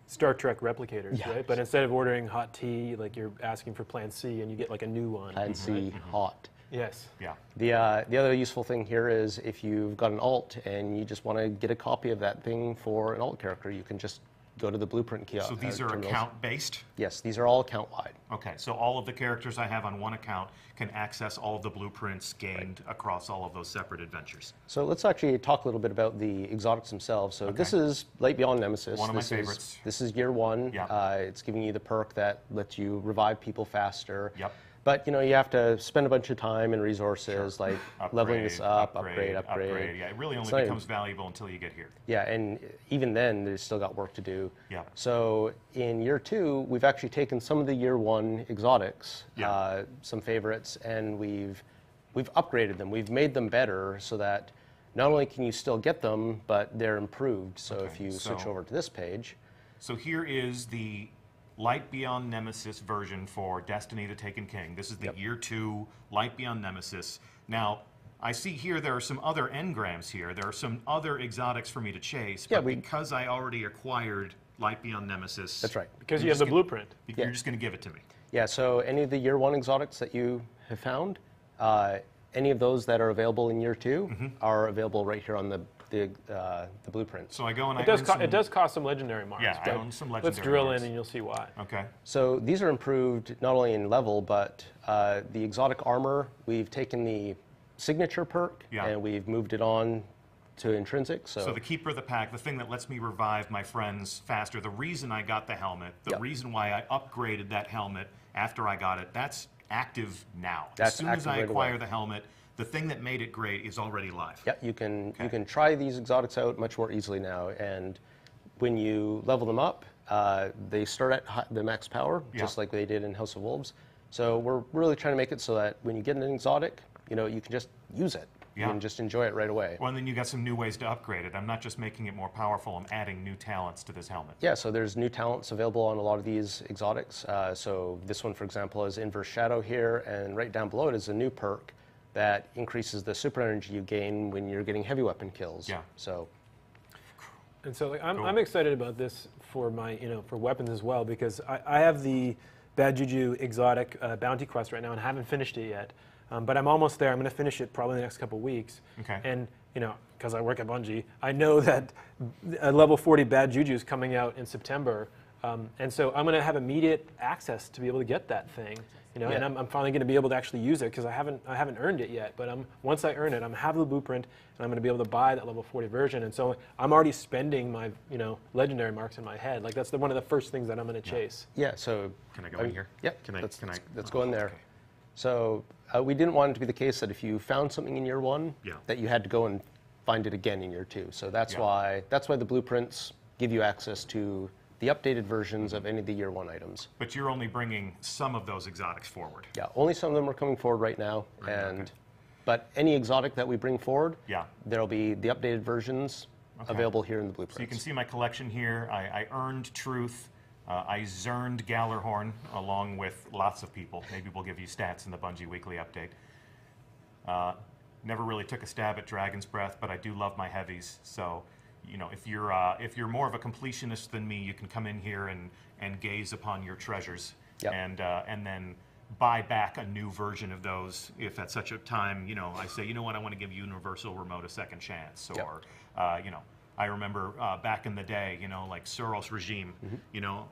Star Trek replicators, right? But instead of ordering hot tea, like you're asking for Plan C and you get like a new one. Plan C, hot. Yes. Yeah. The other useful thing here is if you've got an alt and you just want to get a copy of that thing for an alt character, you can just go to the blueprint kiosk. So these are account-based? Yes, these are all account-wide. Okay, so all of the characters I have on one account can access all of the blueprints gained across all of those separate adventures. So let's actually talk a little bit about the exotics themselves. So this is Light Beyond Nemesis. One of my favorites. This is year 1. Yep. It's giving you the perk that lets you revive people faster. Yep. But you have to spend a bunch of time and resources, like leveling this up, upgrade. Yeah, it really only becomes valuable until you get here. Yeah, and even then, there's still got work to do. Yeah. So in year 2, we've actually taken some of the year 1 exotics, some favorites, and we've upgraded them. We've made them better so that not only can you still get them, but they're improved. So if you switch over to this page. So here is the Light Beyond Nemesis version for Destiny the Taken King. This is the year 2 Light Beyond Nemesis. Now, I see here there are some other engrams here. There are some other exotics for me to chase, but because I already acquired Light Beyond Nemesis... That's right. Because you have the blueprint. You're just going to give it to me. Yeah, so any of the year 1 exotics that you have found, any of those that are available in year 2 are available right here on the blueprint. So I go and it does cost some legendary marks. Yeah, I own some legendary Let's drill marks. in and you'll see why. Okay. So these are improved not only in level, but the exotic armor, we've taken the signature perk and we've moved it on to intrinsic. So the Keeper of the Pack, the thing that lets me revive my friends faster, the reason I got the helmet, the reason why I upgraded that helmet after I got it, that's active now. As soon as I acquire the helmet, the thing that made it great is already live. Yeah, you can try these exotics out much more easily now, and when you level them up, they start at the max power, just like they did in House of Wolves. So we're really trying to make it so that when you get an exotic, you know, you can just use it. You can just enjoy it right away. Well, and then you got some new ways to upgrade it. I'm not just making it more powerful, I'm adding new talents to this helmet. Yeah, so there's new talents available on a lot of these exotics. So this one, for example, is Inverse Shadow here, and right down below it is a new perk that increases the super energy you gain when you're getting heavy weapon kills. Yeah. So. And so like, I'm excited about this for my, for weapons as well, because I have the Bad Juju exotic bounty quest right now and haven't finished it yet. But I'm almost there. I'm going to finish it probably in the next couple of weeks. Okay. And, because I work at Bungie, I know that a level 40 Bad Juju is coming out in September. And so I'm going to have immediate access to be able to get that thing. And I'm finally going to be able to actually use it because I haven't earned it yet. But once I earn it, I'm going to have the blueprint, and I'm going to be able to buy that level 40 version. And so I'm already spending my legendary marks in my head. Like that's one of the first things that I'm going to chase. Yeah. So can I go in here? Yeah. Can I? Let's go in there. Okay. So we didn't want it to be the case that if you found something in year 1, that you had to go and find it again in year 2. So that's why the blueprints give you access to the updated versions of any of the year 1 items. But you're only bringing some of those exotics forward. Yeah, only some of them are coming forward right now, but any exotic that we bring forward, there'll be the updated versions available here in the blueprints. So you can see my collection here. I earned Truth. I zerned Gallarhorn along with lots of people. Maybe we'll give you stats in the Bungie Weekly Update. Never really took a stab at Dragon's Breath, but I do love my heavies. So, if you're more of a completionist than me, you can come in here and gaze upon your treasures, and then buy back a new version of those if at such a time, I say, you know what, I want to give Universal Remote a second chance, or I remember back in the day, like Suros Regime,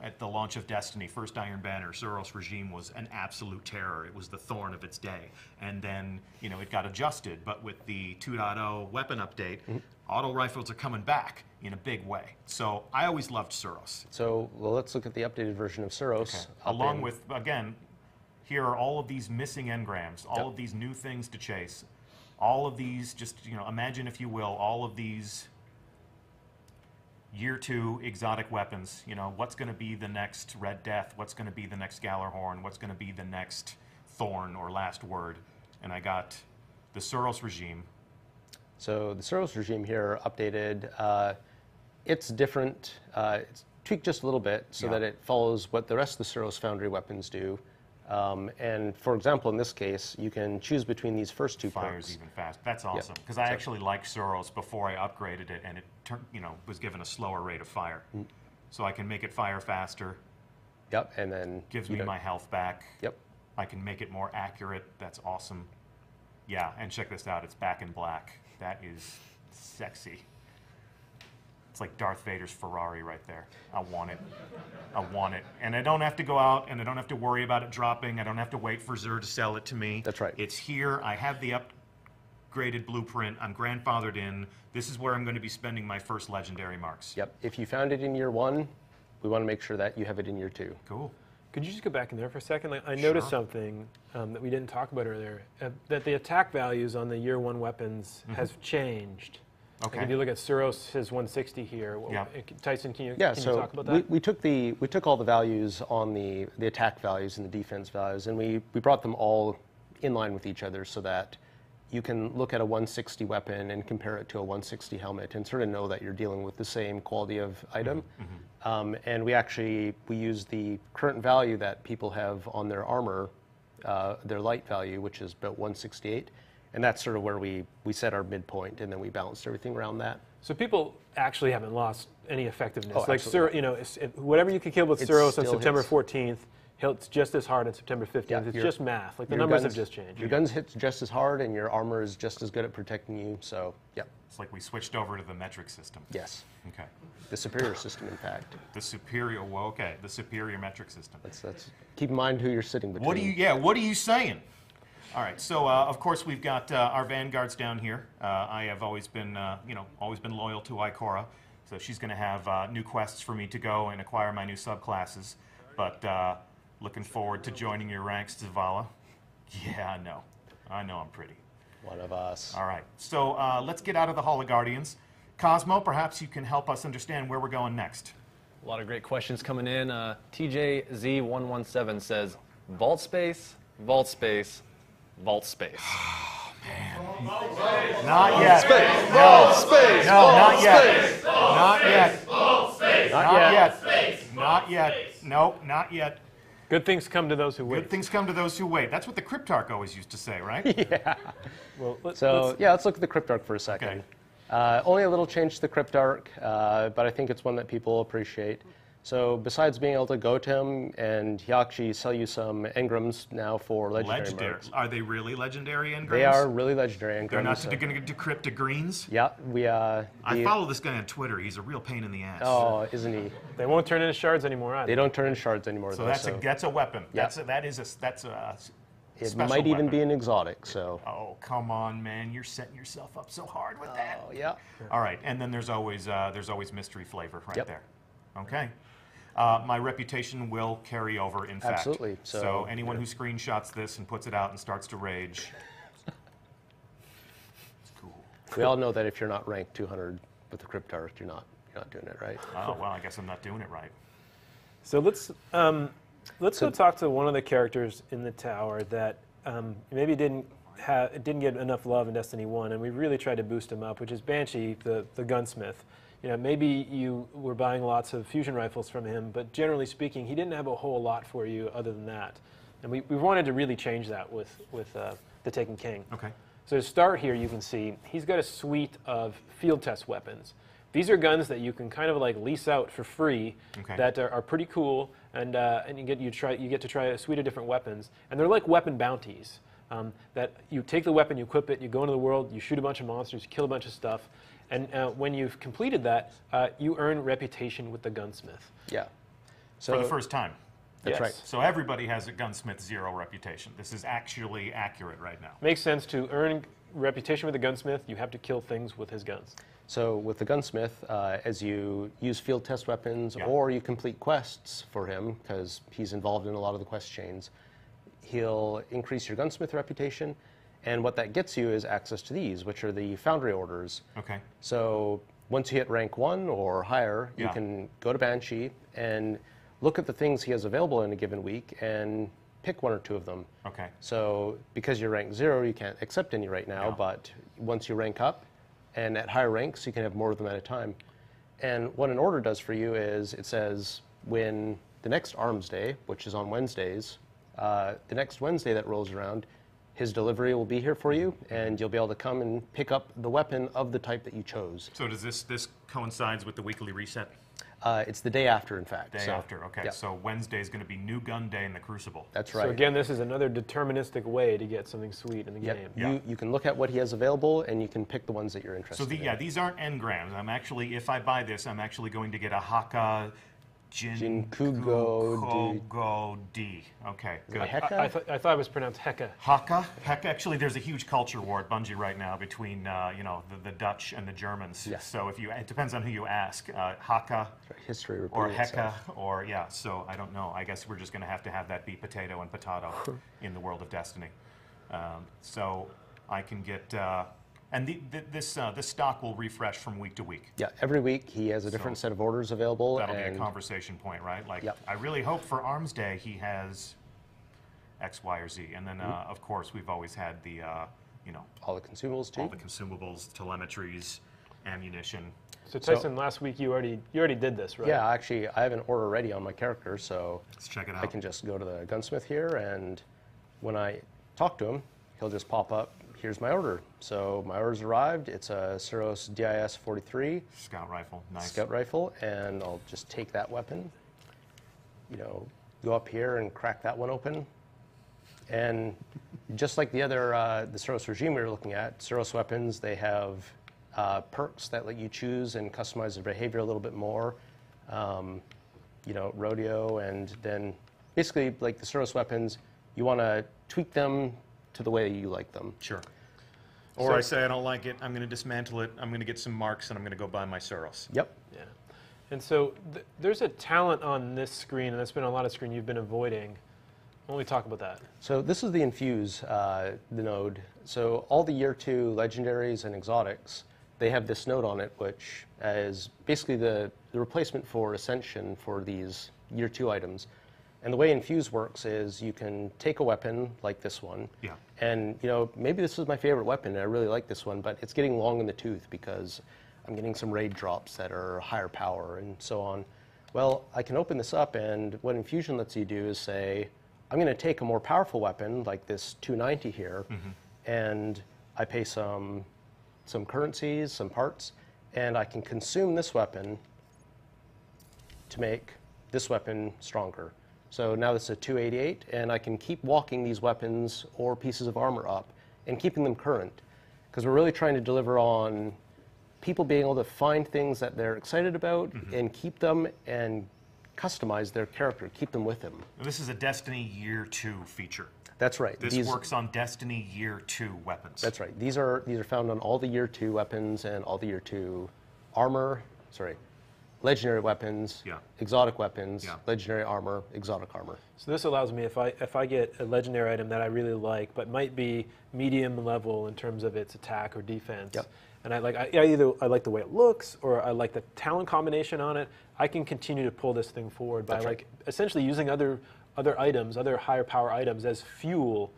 at the launch of Destiny, first Iron Banner, Suros Regime was an absolute terror. It was the thorn of its day. And then, it got adjusted, but with the 2.0 weapon update, auto rifles are coming back in a big way. So I always loved Suros. So, let's look at the updated version of Suros. Okay. Along with, again, here are all of these missing engrams, all of these new things to chase, all of these, just, imagine if you will, all of these Year 2 exotic weapons. What's going to be the next Red Death? What's going to be the next Gallarhorn? What's going to be the next Thorn or Last Word? And I got the Suros Regime. So the Suros Regime here updated. It's different. It's tweaked just a little bit so that it follows what the rest of the Suros Foundry weapons do. And for example, in this case, you can choose between these first two perks. Fires even fast. That's awesome because I actually liked Suros before I upgraded it, and it was given a slower rate of fire. So I can make it fire faster. Yep, and then gives me my health back. Yep. I can make it more accurate. That's awesome. Yeah, and check this out. It's back in black. That is sexy. It's like Darth Vader's Ferrari right there. I want it. I want it. And I don't have to go out, and I don't have to worry about it dropping. I don't have to wait for Xur to sell it to me. That's right. It's here. I have the upgraded blueprint. I'm grandfathered in. This is where I'm going to be spending my first legendary marks. Yep. If you found it in year 1, we want to make sure that you have it in year 2. Cool. Could you just go back in there for a second? Like, I noticed something that we didn't talk about earlier, that the attack values on the year 1 weapons has changed. Okay. Like if you look at Suros, his 160 here. Tyson, can you talk about that? We took all the values on the attack values and the defense values, and we brought them all in line with each other so that you can look at a 160 weapon and compare it to a 160 helmet and sort of know that you're dealing with the same quality of item. And we use the current value that people have on their armor, their light value, which is about 168. And that's sort of where we set our midpoint, and then we balanced everything around that. So people actually haven't lost any effectiveness. Oh, like whatever you could kill with Suros on September 14th, hits just as hard on September 15th. Yeah, it's just math. Like the numbers have just changed. Your guns hit just as hard, and your armor is just as good at protecting you. So, yeah. It's like we switched over to the metric system. Yes. Okay. The superior system, in fact. The superior. Well, okay. The superior metric system. That's. Keep in mind who you're sitting between. What are you saying? All right, so of course we've got our vanguards down here. I have always been, loyal to Ikora, so she's going to have new quests for me to go and acquire my new subclasses. But looking forward to joining your ranks, Zavala. Yeah, I know I'm pretty. One of us. All right, so let's get out of the Hall of Guardians. Cosmo, perhaps you can help us understand where we're going next. A lot of great questions coming in. TJZ117 says, Vault space, vault space, vault space. Not yet. Space, No. vault space, No, vault not yet. space. Not yet. Not yet. Space. Not yet. Nope, not yet. Good things come to those who wait. Good things come to those who wait. That's what the Cryptarch always used to say, right? Yeah. Well, let's let's look at the Cryptarch for a second. Okay. Only a little change to the Cryptarch, but I think it's one that people appreciate. So besides being able to go to him, and he'll actually sell you some engrams now for legendary modes. Are they really legendary engrams? They are really legendary engrams. They're not going to decrypt to greens? Yeah, I follow this guy on Twitter. He's a real pain in the ass. Oh, isn't he? They won't turn into shards anymore either. They don't turn into shards anymore. So though, that's a weapon. Yeah. That's a it special might even weapon. be an exotic. So. Oh, come on, man! You're setting yourself up so hard with that. Oh yeah. All right, and then there's always mystery flavor right Yep. there. Okay. My reputation will carry over, in fact. Absolutely. So anyone who screenshots this and puts it out and starts to rage, it's cool. We all know that if you're not ranked 200 with the Cryptarch, you're not doing it right. Oh, well, I guess I'm not doing it right. So let's go talk to one of the characters in the tower that maybe didn't get enough love in Destiny 1, and we really tried to boost him up, which is Banshee, the gunsmith. You know, maybe you were buying lots of fusion rifles from him, but generally speaking, he didn't have a whole lot for you other than that. And we wanted to really change that with the Taken King. Okay. So to start here, you can see he's got a suite of field test weapons. These are guns that you can kind of like lease out for free, that are pretty cool, and you get to try a suite of different weapons, and they're like weapon bounties. That you take the weapon, you equip it, you go into the world, you shoot a bunch of monsters, you kill a bunch of stuff. And when you've completed that, you earn reputation with the gunsmith. Yeah. For the first time. That's right. So everybody has a gunsmith 0 reputation. This is actually accurate right now. Makes sense. To earn reputation with the gunsmith, you have to kill things with his guns. So with the gunsmith, as you use field test weapons or you complete quests for him, because he's involved in a lot of the quest chains, he'll increase your gunsmith reputation. And what that gets you is access to these, which are the foundry orders. Okay. So once you hit rank 1 or higher, you can go to Banshee and look at the things he has available in a given week and pick 1 or 2 of them. Okay. So because you're rank 0, you can't accept any right now, but once you rank up, and at higher ranks, you can have more of them at a time. And what an order does for you is it says when the next Arms Day, which is on Wednesdays, the next Wednesday that rolls around, his delivery will be here for you, and you'll be able to come and pick up the weapon of the type that you chose. So does this coincides with the weekly reset? It's the day after, in fact. Day after, okay. Yep. So Wednesday is going to be New Gun Day in the Crucible. That's right. So again, this is another deterministic way to get something sweet in the game. You can look at what he has available, and you can pick the ones that you're interested in. These aren't engrams. I'm actually, if I buy this, I'm actually going to get a Haka Jinkugo D. Okay, good. I thought it was pronounced Heka. Haka? Heka. Actually, there's a huge culture war at Bungie right now between the Dutch and the Germans. Yes. So it depends on who you ask. Haka History or repeating Heka itself. or So I don't know. I guess we're just going to have that be potato and potato in the world of Destiny. So I can get. And this stock will refresh from week to week. Yeah, every week he has a different set of orders available. That'll be a conversation point, right? Like, I really hope for Arms Day he has X, Y, or Z. And then, of course, we've always had the, all the consumables too. all the consumables, telemetries, ammunition. So Tyson, last week you already did this, right? Yeah, actually, I have an order ready on my character, so Let's check it out. I can just go to the gunsmith here, and when I talk to him, he'll just pop up. Here's my order. So my order's arrived. It's a Suros DIS 43 Scout rifle, nice. scout rifle, and I'll just take that weapon. Go up here and crack that one open, and just like the other the Suros regime we were looking at, Suros weapons, they have perks that let you choose and customize their behavior a little bit more. Rodeo, and then basically like the Suros weapons, you want to tweak them to the way you like them. Sure. Or I say I don't like it, I'm going to dismantle it, I'm going to get some marks, and I'm going to go buy my Suros. Yep. Yeah. And so there's a talent on this screen, and that's been a lot of screen you've been avoiding. Why don't we talk about that? So this is the Infuse, the node. So all the Year 2 legendaries and exotics, they have this node on it, which is basically the replacement for Ascension for these Year 2 items. And the way Infuse works is you can take a weapon like this one, and maybe this is my favorite weapon, and I really like this one, but it's getting long in the tooth because I'm getting some raid drops that are higher power and so on. Well, I can open this up, and what Infusion lets you do is say, I'm going to take a more powerful weapon like this 290 here, and I pay some currencies, some parts, and I can consume this weapon to make this weapon stronger. So now this is a 288, and I can keep walking these weapons or pieces of armor up and keeping them current. Because we're really trying to deliver on people being able to find things that they're excited about and keep them and customize their character, keep them with them. This is a Destiny Year 2 feature. That's right. This works on Destiny Year 2 weapons. That's right. These are found on all the Year 2 weapons and all the Year 2 armor, legendary weapons, exotic weapons, legendary armor, exotic armor. So this allows me, if I get a legendary item that I really like, but might be medium level in terms of its attack or defense, and either I like the way it looks or I like the talent combination on it, I can continue to pull this thing forward by essentially using other items, other higher power items as fuel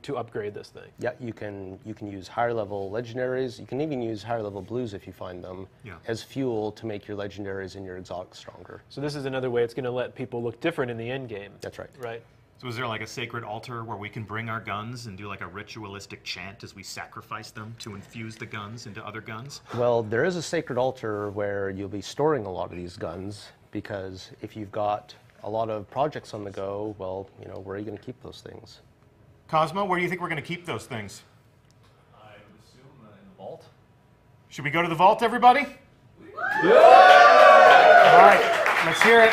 to upgrade this thing. Yeah, you can use higher level legendaries. You can even use higher level blues if you find them as fuel to make your legendaries and your exotics stronger. So this is another way it's going to let people look different in the end game. That's right. Right. So is there like a sacred altar where we can bring our guns and do like a ritualistic chant as we sacrifice them to infuse the guns into other guns? Well, there is a sacred altar where you'll be storing a lot of these guns, because if you've got a lot of projects on the go, well, where are you going to keep those things? Cosmo, where do you think we're going to keep those things? I would assume in the vault. Should we go to the vault, everybody? Yeah! All right, let's hear it.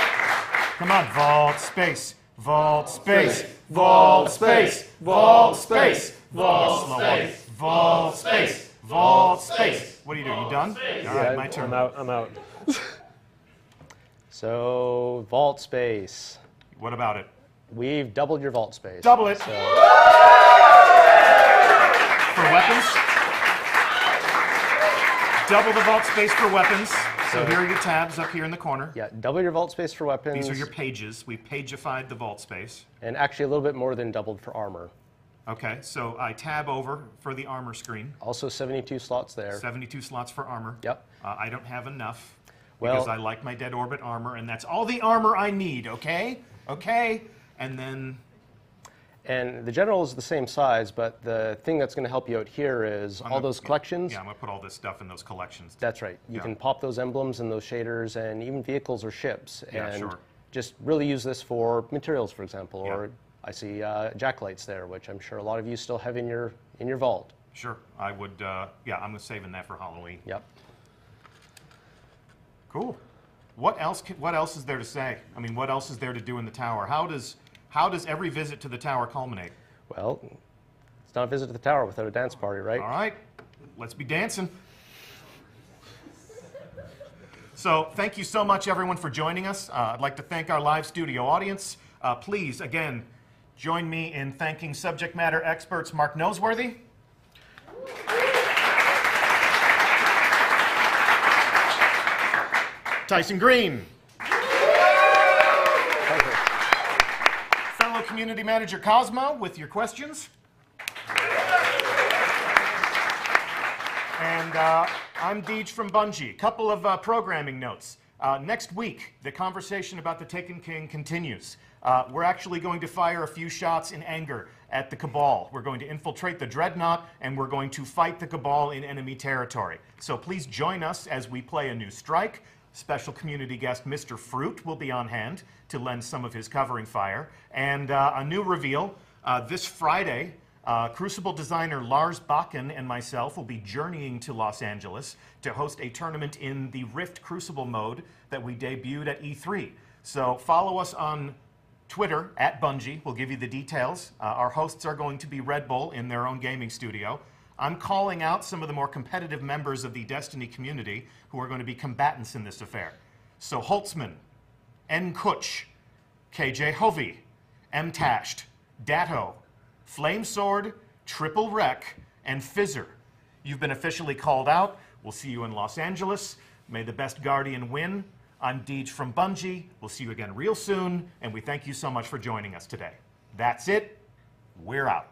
Come on, vault space, vault space, vault space, vault space, vault space, vault space, vault space. What are you doing? You done? All right, my turn. I'm out. So, vault space. What about it? We've doubled your vault space. Double it. For weapons. Double the vault space for weapons. So here are your tabs up here in the corner. Yeah, double your vault space for weapons. These are your pages. We've pageified the vault space. And actually a little bit more than doubled for armor. Okay, so I tab over for the armor screen. Also 72 slots there. 72 slots for armor. Yep. I don't have enough because I like my Dead Orbit armor, and that's all the armor I need, okay? Okay? And then... And the general is the same size, but the thing that's going to help you out here is all those collections. Yeah, I'm going to put all this stuff in those collections. That's right. You can pop those emblems and those shaders and even vehicles or ships. Yeah, and sure. just really use this for materials, for example. Or I see jacklights there, which I'm sure a lot of you still have in your vault. Sure. I would, yeah, I'm saving that for Halloween. Yep. Cool. What else is there to say? I mean, what else is there to do in the tower? How does every visit to the tower culminate? Well, it's not a visit to the tower without a dance party, right? All right. Let's be dancing. So thank you so much, everyone, for joining us. I'd like to thank our live studio audience. Please, again, join me in thanking subject matter experts Mark Noseworthy, Tyson Green, fellow community manager Cosmo with your questions, and I'm Deej from Bungie. Couple of programming notes. Next week, the conversation about the Taken King continues. We're actually going to fire a few shots in anger at the Cabal. We're going to infiltrate the Dreadnought, and we're going to fight the Cabal in enemy territory. So please join us as we play a new strike. Special community guest Mr. Fruit will be on hand to lend some of his covering fire. And a new reveal, this Friday, Crucible designer Lars Bakken and myself will be journeying to Los Angeles to host a tournament in the Rift Crucible mode that we debuted at E3. So follow us on Twitter, @Bungie. We'll give you the details. Our hosts are going to be Red Bull in their own gaming studio. I'm calling out some of the more competitive members of the Destiny community who are going to be combatants in this affair. So Holtzman, N. Kutch, KJ Hovey, M. Tasht, Datto, Flamesword, Triple Wreck, and Fizzer. You've been officially called out. We'll see you in Los Angeles. May the best Guardian win. I'm Deej from Bungie. We'll see you again real soon, and we thank you so much for joining us today. That's it. We're out.